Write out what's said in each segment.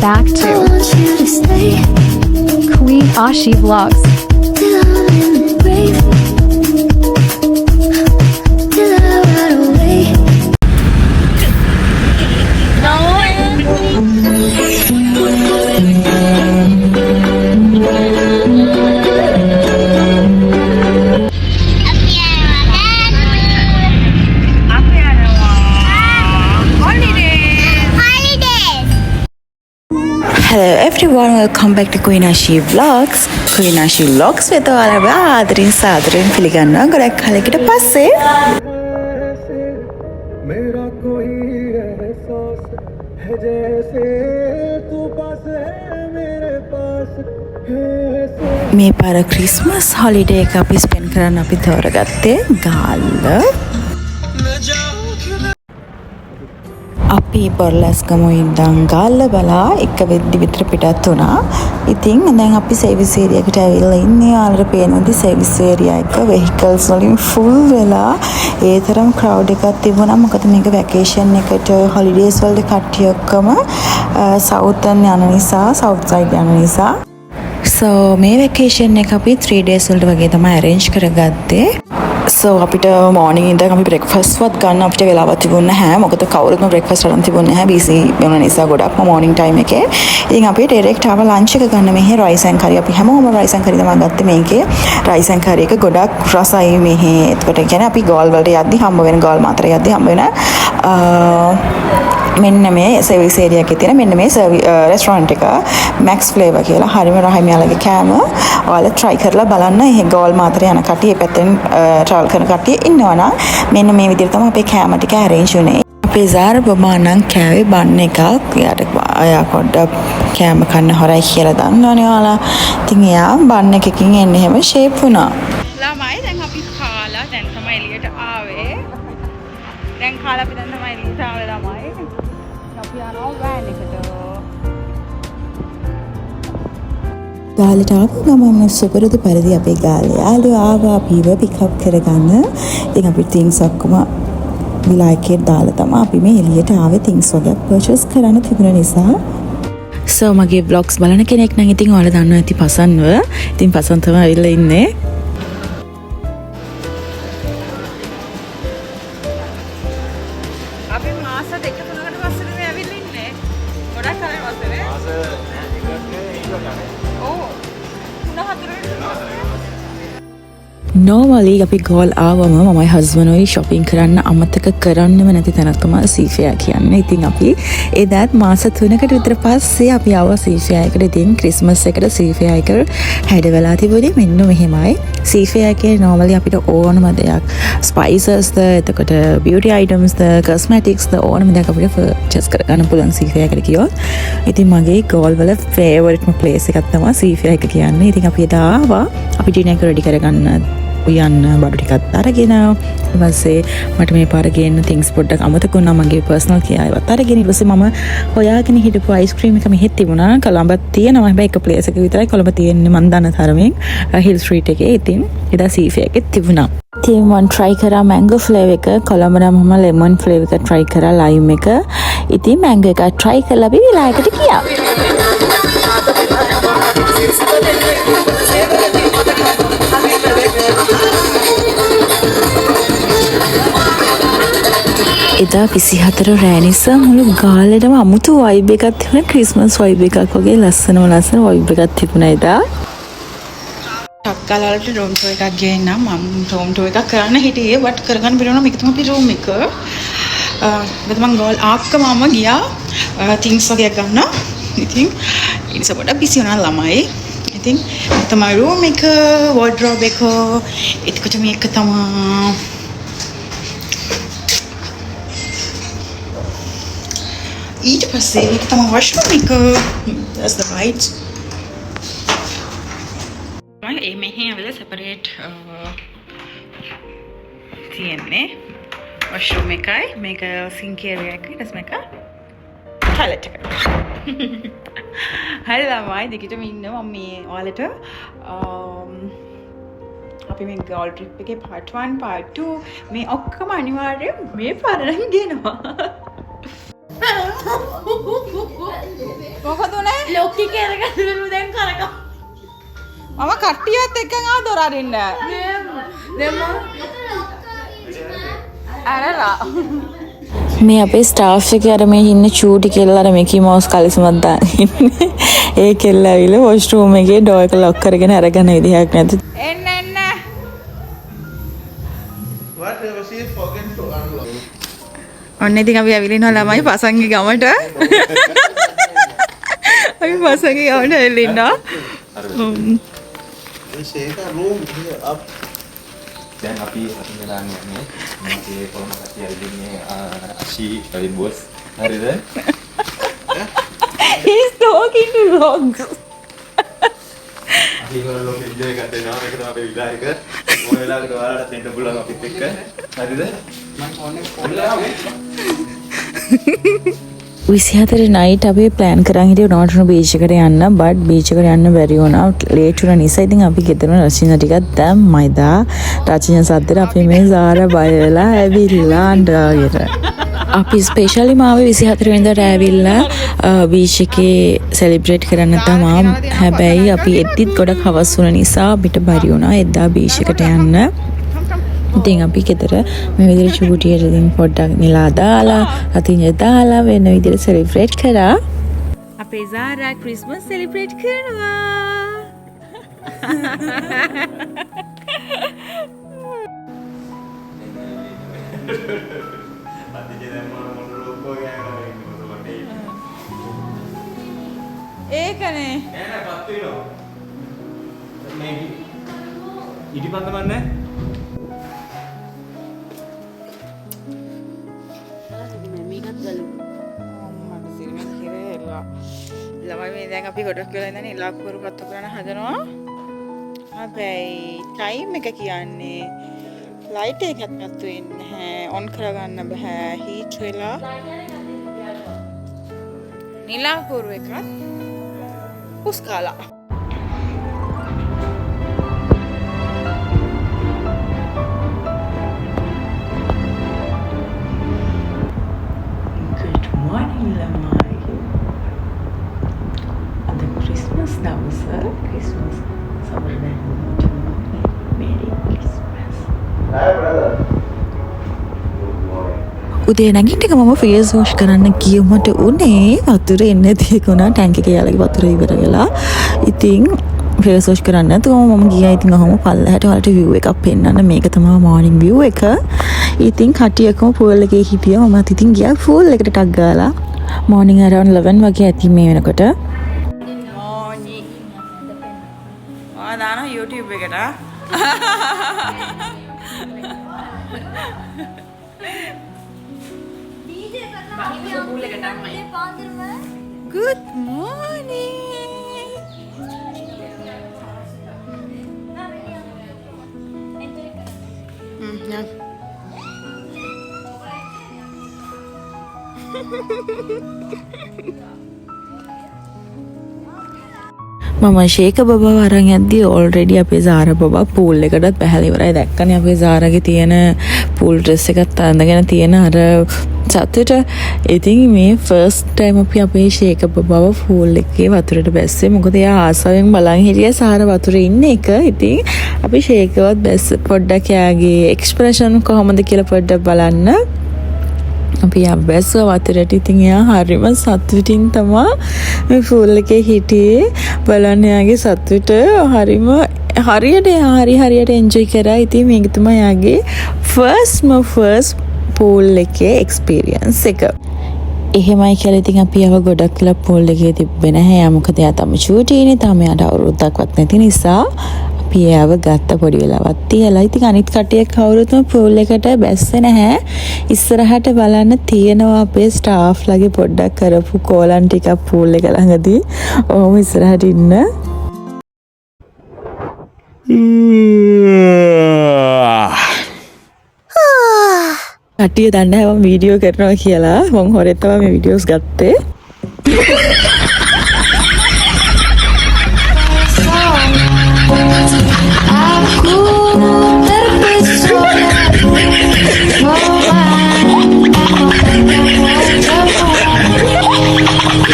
back to Queen Ashi Vlogs. Hello everyone, welcome back to Queen Ashi Vlogs. Queen Ashi Vlogs වෙත ඔයාලව ආදරෙන් සාදරෙන් පිළිගන්නවා. ගොඩක් කාලයකට පස්සේ मेरा कोई एहसास है जैसे तू पास है मेरे पास है මේ පාර ක්‍රිස්මස් හොලිඩේ එක අපි ස්පෙන්ඩ් කරන්න අපි තෝරගත්තේ ගාල්ල. අපි බොරලැස්ගම ඉඳන් ගාල්ල බලා එක වෙද්දි විතර පිටත් වුණා. ඉතින් දැන් අපි සර්විස් ඒරියාකට ඇවිල්ලා ඉන්නේ. ආලර පේනවාද සර්විස් ඒරියා එක vehicles වලින් full වෙලා ඒ තරම් crowd එකක් තිබුණා. මොකද මේක වැකේෂන් එකට holidays වලට කට්ටිය ඔක්කොම southern යන නිසා south side යන නිසා. So මේ වැකේෂන් එක අපි 3 days වලට වගේ තමයි arrange කරගත්තේ. So අපිට morning ඉඳන් අපි breakfast වත් ගන්න අපිට වෙලාවක් තිබුණේ නැහැ. මොකද කවුරුත්ම breakfast ගන්න තිබුණේ නැහැ. busy වෙන නිසා ගොඩක්ම morning time එකේ. ඉතින් අපි direct ආව lunch එක ගන්න මෙහෙ rice and curry. අපි හැමෝම rice and curry තමයි ගත්තේ මේකේ. rice and curry එක ගොඩක් රසයි මෙහෙ. ඒකට කියන්නේ අපි ගෝල් වලට යද්දි හම්බ වෙන ගෝල් මාතර යද්දි හම්බ වෙන මෙන්න මේ සර්විස් ඒරියා එකේ තියෙන මෙන්න මේ රෙස්ටෝරන්ට් එක Max Flavor කියලා. හරිම රහයි මෙයාලගේ කෑම. ඔයාලා try කරලා බලන්න. එහෙ ගෝල් මාතර යන කට්ටිය පැත්තෙන් travel කරන කට්ටිය ඉන්නවනම් මෙන්න මේ විදිහට තමයි අපේ කෑම ටික arrange වුනේ. අපේ Zara බොමා නම් කෑවේ බන් එකක්. එයා පොඩ්ඩක් කෑම කන්න හොරයි කියලා දන්නවනේ ඔයාලා. ඉතින් එයා බන් එකකින් එන්නේ හැම shape වුණා. ළමයි දැන් අපි කාලා දැන් තමයි එළියට ආවේ. දැන් කාලා අපි දැන් තමයි එළියට ආවේ ළමයි. අපි යනවා වෑන් එකට. ගාලට ආපු ගමන් සුපුරුදු පරිදි අපේ ගාලේ යාළුවා ආවා අපිව පිකප් කරගන්න. ඉතින් අපි things ඔක්කොම විලායකේ දාලා තමයි අපි මේ එළියට ආවේ. things වගේ purchase කරන්න තිබුණ නිසා. So මගේ vlogs බලන කෙනෙක් නම් ඉතින් ඔයාලා දන්නවා ඇති පසන්ව. ඉතින් පසන් තමයි ඇවිල්ලා ඉන්නේ. අපි මාස 2-3කට පස්සේ මේ ඇවිල්ලා ඉන්නේ. ගොඩක් කාලෙක පස්සේ නේ. මාස normally අපි ගෝල් ආවම මමයි හස්බන්ඩ්යි shopping කරන්න අමතක කරන්නම නැති තැනක් තමයි සීෆෙයා කියන්නේ. ඉතින් අපි එදාත් මාස 3කට විතර පස්සේ අපි ආවා සීෆෙයා එකට. ඉතින් ක්‍රිස්මස් එකට සීෆෙයා එක හැඩ වෙලා තිබුණේ මෙන්න මෙහෙමයි. සීෆෙයා එකේ normally අපිට ඕනම දෙයක් spices ද එතකොට beauty items ද cosmetics ද ඕනම දෙයක් අපිට purchase කරගන්න පුළුවන් සීෆෙයා එකට කියොත්. ඉතින් මගේ ගෝල් වල favorite place එකක් තමයි සීෆෙයා එක කියන්නේ. ඉතින් අපි එදා ආවා අපි dinner එක ready කරගන්න යන්න බඩු ටිකක් අරගෙන ඊට පස්සේ මට මේ පාර ගේන්න things පොඩ්ඩක් අමතක වුණා. මගේ personal care ඒවත් අරගෙන ඊට පස්සේ මම හොයාගෙන හිටපු ice cream එක මෙහෙත් තිබුණා. කොළඹ තියෙනවා හැබැයි එක place එක විතරයි කොළඹ තියෙන්නේ මන් දන්න තරමින් hill street එකේ. ඉතින් එදා සීෆේ එකේ තිබුණා. ඉතින් මම try කරා mango flavor එක. කොළඹ නම් මම lemon flavor එක try කරා lime එක. ඉතින් mango එක try කරලා අපි විලායකට ගියා. එදා 24 රෑ නිසා මුළු ගාල්ලේම අමුතු vibe එකක් තිබුණා. ක්‍රිස්මස් vibe එකක් වගේ ලස්සන vibe එකක් තිබුණා එදා. ටක්කල් වලට room tour එකක් ගේන්නම්. මම room tour එකක් කරන්න හිටියේ but කරගන්න බැරුණා. මේක තමයි room එක. මම ගෝල් ආක්කමම ගියා things වගේ ගන්න. ඉතින් ඉතින් පොඩ්ඩක් busy වුණා ළමයි. ඉතින් තමයි room එක wardrobe එක එතකොට මේක තමයි ඊට පස්සේ මේක තමයි washroom එක. That's the right. මේ මෙහි ඇවිල්ලා separate තියෙන්නේ washroom එකයි මේක sink area එකයි ඊට මේක toilet එක. හරි ළමයි දෙකටම ඉන්නවා මම මේ ඔයාලට අපි මේ ගෝල් ට්‍රිප් එකේ part 1 part 2 මේ ඔක්කොම අනිවාර්යෙන් මේ පාරෙන් ගෙනවා. මොකද උනේ? ලොක්කි කරගන්නලු දැන් කරක. මම කට්ටියත් එක්කන් ආව දොර අරින්න. අරලා. මේ අපේ ස්ටාෆ් එකේ අර මේ ඉන්න චූටි කෙල්ල අර මිකී මවුස් කලිසමක් දාගෙන ඉන්නේ. ඒ කෙල්ල ඇවිල්ලා වොෂ්රූම් එකේ ඩෝර් එක ලොක් කරගෙන අරගෙන විදිහක් නැති. එන්න එන්න. Whatever she forget to unlock. ඔන්න ඉතින් අපි ඇවිල්ලා ඉන්නවා ළමයි පසංගි ගමට. අපි පසංගි ගමට ඇවිල්ලා ඉන්නවා. Shake a room here up. දැන් අපි හතින් දාන්න යන්නේ මේකේ කොහොමද අපි ඇවිදින්නේ අශී වලි බොස් හරිද He's talking to dogs. අපි ගොල්ලෝ ලෝකෙ ඉඳලා එකක් දෙනවා මේක තමයි අපේ විලායක මොන වෙලාවකට ඔයාලට දෙන්න පුළුවන් අපිත් එක්ක හරිද මම ෆෝන් එක 24 නයිට් අපි ප්ලෑන් කරන් හිටියේ නෝටන බීච් එකට යන්න බට් බීච් එකට යන්න බැරි වුණා ලේට් වුණා නිසා ඉතින් අපි ගෙදරම රචින ටිකක් දැම්මයි දා රචින සද්දට අපි මේ සාරා බය වෙලා ඇවිල්ලා අඬාගෙන අපි ස්පෙෂලි මාව 24 වෙනිදාට ඇවිල්ලා බීච් එකේ සෙලිබ්‍රේට් කරන්න තමා හැබැයි අපි එද්දිත් ගොඩක් හවස් වුණ නිසා අපිට බැරි වුණා එදා බීච් එකට යන්න ඉතින් අපි ගෙදර මේ විදිහට චූටියට ඉතින් පොඩ්ඩක් නිලා දාලා අතින් දාලා වෙන විදිහට සෙලිබ්‍රේට් කරා අපේ සාරා ක්‍රිස්මස් සෙලිබ්‍රේට් කරනවා ඒකනේ නෑ පත් වෙනවා මේ ඉටිපන්ද මන්නේ ළමයි මේ දැන් අපි ගොඩක් වෙලා ඉඳන් ඉලක්කවරු කතා කරන හදනවා. හැබැයි ටයිම් එක කියන්නේ ලයිට් එකක් නැතු වෙන්නේ නැහැ. ඔන් කරගන්න බෑ. හීට් වෙලා. නිලාකවරු එකක් පුස්කාලා. Good morning, ළමයි. Christmas දවස Christmas සමරන Merry Christmas. Hi brother. Good morning. උදේ නැගිටින මම ෆේස් වොෂ් කරන්න ගියමට උනේ වතුර එන්නේ තියුණා ටැංක් එකේ යාලගේ වතුර ඉවර වෙලා. ඉතින් ෆේස් වොෂ් කරන්න නැතුව මම ගියා. ඉතින් අහම පල්ලහැට වලට view එකක් පෙන්නන්න. මේක තමයි morning view එක. ඉතින් කටියකම pool එකේ හිටියා. මම ඉතින් ගියා pool එකට ටක් ගාලා. morning around 11 වගේ ඇති මේ වෙනකොට. දාන YouTube එකට Good morning. මම ශේක බබා අරන් යද්දී ඔල්රෙඩි අපේ සාරා බබා පූල් එකටත් බහලා ඉවරයි. දැක්කනේ අපේ සාරාගේ තියෙන පූල් ඩ්‍රෙස් එකත් අඳගෙන තියෙන අර සතුට. ඉතින් මේ ෆස්ට් ටයිම් අපි අපේ ශේක බබාව පූල් එකේ වතුරට බැස්සේ. මොකද එයා ආසාවෙන් බලන් හිටියා සාරා වතුරේ ඉන්න එක. ඉතින් අපි ශේකවත් බැස්ස පොඩ්ඩක් එයාගේ එක්ස්ප්‍රෙෂන් කොහොමද කියලා පොඩ්ඩක් බලන්න. අපි අබ්බැස්සුව වතුරට. ඉතින් එයා හරිම සතුටින් තමයි මේ පූල් එකේ හිටියේ. බලන්න එයාගේ සතුට හරිම හරියට එන්ජොයි කරා. ඉතින් මේක තමයි එයාගේ ෆස්ට් පූල් එකේ එක්ස්පීරියන්ස් එක. එහෙමයි කියලා ඉතින් අපි යව ගොඩක් කියලා පූල් එකේ තිබ්බේ නැහැ. මොකද එයා තම චූටිනේ. තාම එයාට අවුරුද්දක්වත් නැති නිසා අපි එයාව ගත්ත පොඩි වෙලාවක් තියලා. ඉතින් අනිත් කට්ටිය කවුරුත්ම පූල් එකට බැස්සේ නැහැ. ඉස්සරහට බලන්න තියෙනවා අපේ ස්ටාෆ් ලගේ පොඩ්ඩක් කරපු කෝලන් ටිකක් පූල් එක ළඟදී. ඔහොම ඉස්සරහට ඉන්න. කට්ටිය දන්නේ නැහැ මම වීඩියෝ කරනවා කියලා. මම හොරෙන් තමයි මේ වීඩියෝස් ගත්තේ.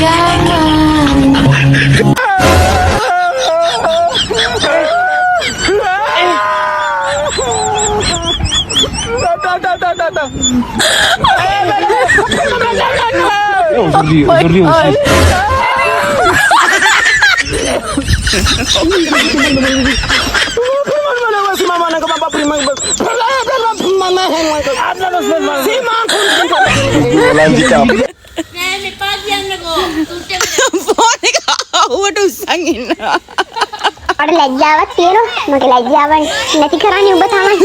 Yeah. නෑ මෙපා කියන්නකෝ. ෆෝන් එක ආවට උස්සන් ඉන්නවා. අර ලැජ්ජාවක් තියෙනවා. මගේ ලැජ්ජාව නැති කරන්නේ උඹ තමයි.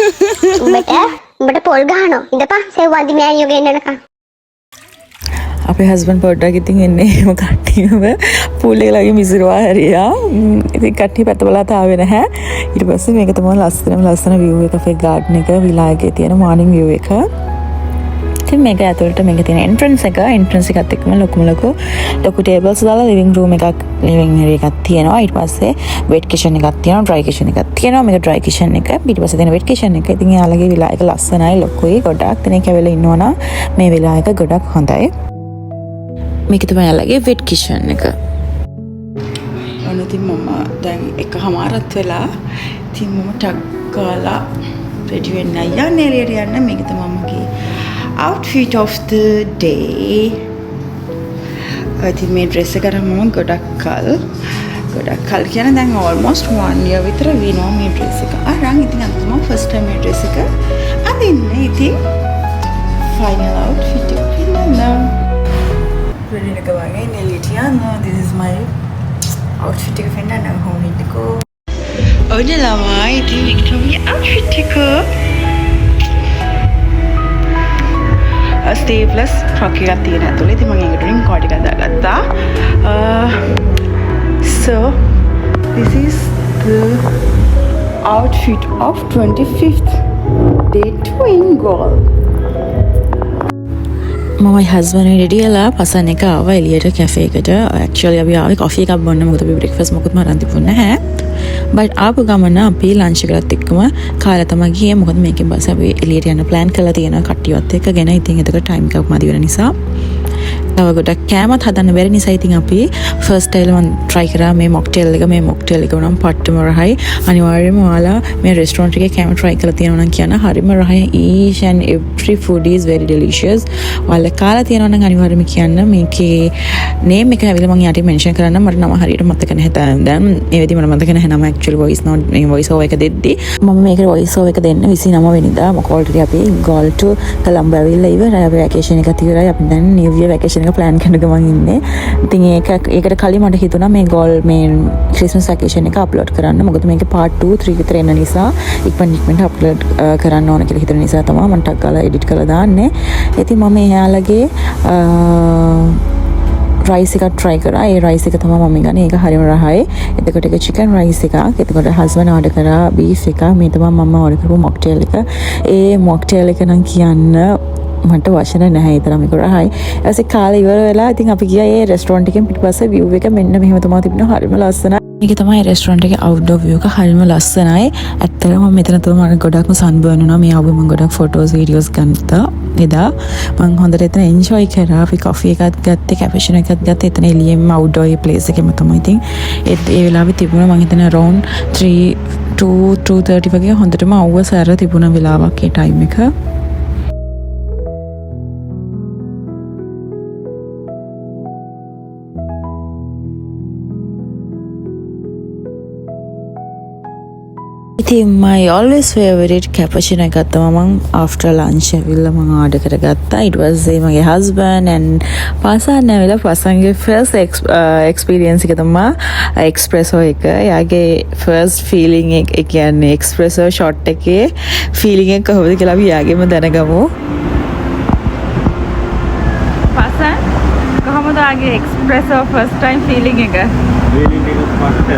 උඹට පොල් ගහනවා. ඉඳපන් සෙව්වන්දි මෑණියෝ ගෙන්නනකම්. අපේ හස්බන්ඩ් පොඩ්ඩක් ඉතින් එන්නේ එහෙම කට්ටියව පූල් එක ළඟ මිසිරවා හැරියා. ඉතින් කට්ටිය පැත්ත බලා තාවේ නැහැ. ඊට පස්සේ මේක තමයි ලස්සන view එක අපේ garden එක විලායකේ තියෙන morning view එක. ඉතින් මේක ඇතුළට මේක තියෙන entrance එකත් එක්කම ලොකු tables දාලා living room area එකක් තියෙනවා. ඊට පස්සේ wet kitchen එකක් තියෙනවා, dry kitchen එකක් තියෙනවා. මේක dry kitchen එක. ඊට පස්සේ තියෙන wet kitchen එක. ඉතින් යාළගේ විලායක ලස්සනයි, ලොකුයි ගොඩක්. දෙනෙක් ඇවිල්ලා ඉන්නවනම් මේ විලායක ගොඩක් හොඳයි. මේක තමයි යාළගේ wet kitchen එක. ඔන්න ඉතින් මම දැන් එකමාරත් වෙලා ඉතින් මම ටක් ගාලා ready වෙන්න යන්නේ එළියට යන්න. මේක තමයි මගේ outfit of the day. ඉතින් මේ dress එක අරන් මම ගොඩක් කල් කියන්නේ දැන් almost 1 year විතර වෙනවා මේ dress එක අරන්. ඉතින් අද තමයි first time මේ dress එක අඳින්නේ. ඉතින් final outfit එක පින්නනවා. ready එක වගේ එළියට යන්න. this is my outfit එක පෙන්නන්න හොම ඉන්නකෝ. ඔය ළමයි ඉතින් වික්ටෝරියා outfit එක sleeveless frock එකක් තියෙන ඇතුලේ. ඉතින් මම ඒකට ring card එකක් දාගත්තා. So this is the outfit of 25th day twin goal. මමයි හස්බන්ඩ් රෙඩි වෙලා පසන් එක ආවා එළියට කැෆේ එකට. ඇක්චුවලි අපි ආවේ කොෆි එකක් බොන්න. මොකද අපි බ්‍රේක්ෆාස්ට් මොකුත්ම අරන් තිබුණේ නැහැ. බට් ආපු ගමන අපි ලන්ච් එකකට එක්කම කාලා තමයි ගියේ. මොකද මේකෙන් පස්සේ අපි එළියට යන්න ප්ලෑන් කරලා තියෙන කට්ටියවත් එක්කගෙන. ඉතින් එතකොට ටයිම් එකක් මදි වෙන නිසා තව ගොඩක් කෑමත් හදන්න බැරි නිසා ඉතින් අපි ෆර්ස්ට් ටයිල් මම try කරා මේ මොක්ටේල් එක. මේ මොක්ටේල් එක උනම් පට්ටම රහයි. අනිවාර්යයෙන්ම ඔයාලා මේ රෙස්ටොරන්ට් එකේ කෑම try කරලා තියෙනවා නම් කියන්න හරිම රහයි. each and every food is very delicious. ඔයාලා කාලා තියෙනවා නම් අනිවාර්යයෙන්ම කියන්න. මේකේ name එක ඇවිල්ලා මම යට mention කරන්න. මට නම හරියට මතක නැහැ. දැන් ඒ වෙදී මට මතක නැහැ නම actually voice note මේ voice over එක දෙද්දි මම මේකට voice over එක දෙන්න 29 වෙනිදා මොකද already අපි goal to Colombo ඇවිල්ලා ඉවරයි. අපි vacation එකත් ඉවරයි. අපි දැන් new year vacation එක plan කරන ගමන් ඉන්නේ. ඉතින් ඒකට කලින් මට හිතුණා මේ goal මේ Christmas vacation එක upload කරන්න. මොකද මේකේ part 2 3 විතර එන නිසා ඉක්මනට upload කරන්න ඕන කියලා හිතන නිසා තමයි මම ටක් ගාලා edit කරලා දාන්නේ. ඉතින් මම එයාලගේ rice එකක් try කරා. ඒ rice එක තමයි මම ගන්නේ. ඒක හරිම රහයි. එතකොට ඒක chicken rice එකක්. එතකොට husband order කරා beef එකක්. මේ තමයි මම order කරපු mocktail එක. ඒ mocktail එක නම් කියන්න මට වචන නැහැ. ඒ තරම් ඒක රහයි. ඊට පස්සේ කාලේ ඉවර වෙලා ඉතින් අපි ගියා ඒ restaurant එකෙන් පිටිපස්සේ view එක මෙන්න මෙහෙම තමයි තිබුණා. හරිම ලස්සනයි. මේක තමයි restaurant එකේ outdoor view එක. හරිම ලස්සනයි. ඇත්තටම මම මෙතන තමයි මට ගොඩක්ම sunburn වුණා. මේ ආවේ මම ගොඩක් photos videos ගත්තා. එදා මම හොඳට එතන enjoy කරා. අපි coffee එකක් ගත්තේ, cappuccino එකක් ගත්තේ. එතන එළියෙම outdoor place එකෙම තමයි. ඉතින් ඒ වෙලාවේ තිබුණා මම හිතන around 2:30 වගේ හොඳටම අවුව සැර තිබුණ වෙලාවක් ඒ time එක. ඉතින් my always favorite cappuccino එකක් තමයි මම after lunch ඇවිල්ලා මම order කරගත්තා. ඊට පස්සේ මගේ husband and පාසන් ඇවිල්ලා පාසන්ගේ first experience එක තමයි espresso එක. එයාගේ first feeling එක කියන්නේ espresso shot එකේ feeling එක කොහොමද කියලා අපි යාගෙම දැනගමු. පාසන් කොහොමද ආගේ espresso first time feeling එක? feeling එක පස්ස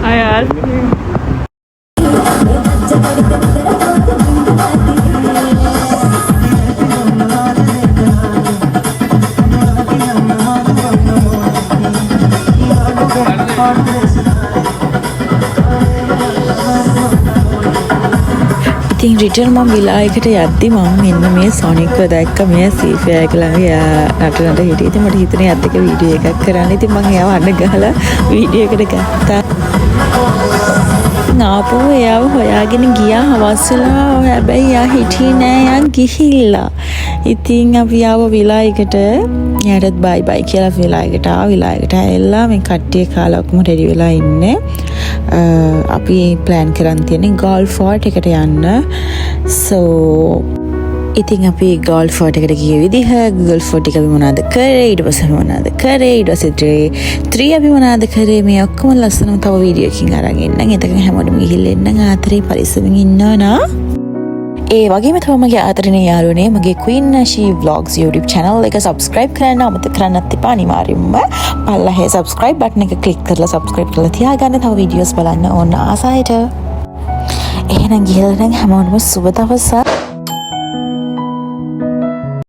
I asked you. ඉතින් රිටර්න් මම විලායකට යද්දි මම මෙන්න මේ සොනික්ව දැක්ක. මේ සීෆියා එක ළඟ නටනට හිටියේ. ඉතින් මට හිතුනේ යත් එක වීඩියෝ එකක් කරන්න. ඉතින් මම එයාව අඬ ගහලා වීඩියෝ එකට ගත්තා. ඉතින් ආපහු එයාව හොයාගෙන ගියා හවස් වෙලා. හැබැයි එයා හිටියේ නෑ, එයා ගිහිල්ලා. ඉතින් අපි ආව විලායකට. එයාටත් බයි බයි කියලා විලායකට ආවා. විලායකට ඇවිල්ලා මේ කට්ටිය කාලා ඔක්කොම රෙඩි වෙලා ඉන්නේ. අපි ප්ලෑන් කරන් තියෙන්නේ ගෝල්ෆ් ෆෝර්ට් එකට යන්න. ඉතින් අපි ගෝල්ෆ් ෆෝර්ට් එකට ගිය විදිහ ගෝල්ෆ් ෆෝර්ට් එක අපි මොනවද කරේ, ඊට පස්සේ අපි මොනවද කරේ, ඊට පස්සේ ත්‍රී අපි මොනවද කරේ, මේ ඔක්කොම ලස්සනම තව වීඩියෝ එකකින් අරන් එන්නම්. එතකන් හැමෝටම ගිහිල්ලා එන්නම්. ආතරේ පරිස්සමින් ඉන්නවා නා. ඒ වගේම තමයි මගේ ආදරණීය යාළුවනේ මගේ Queen Nashi Vlogs YouTube channel එක subscribe කරන්න අමතක කරන්නත් එපා. අනිවාර්යයෙන්ම පල්ලෙහා subscribe button එක click කරලා subscribe කරලා තියාගන්න. තව videos බලන්න ඕන ආසායට. එහෙනම් ගිහලා නම් හැමෝටම සුබ දවසක්.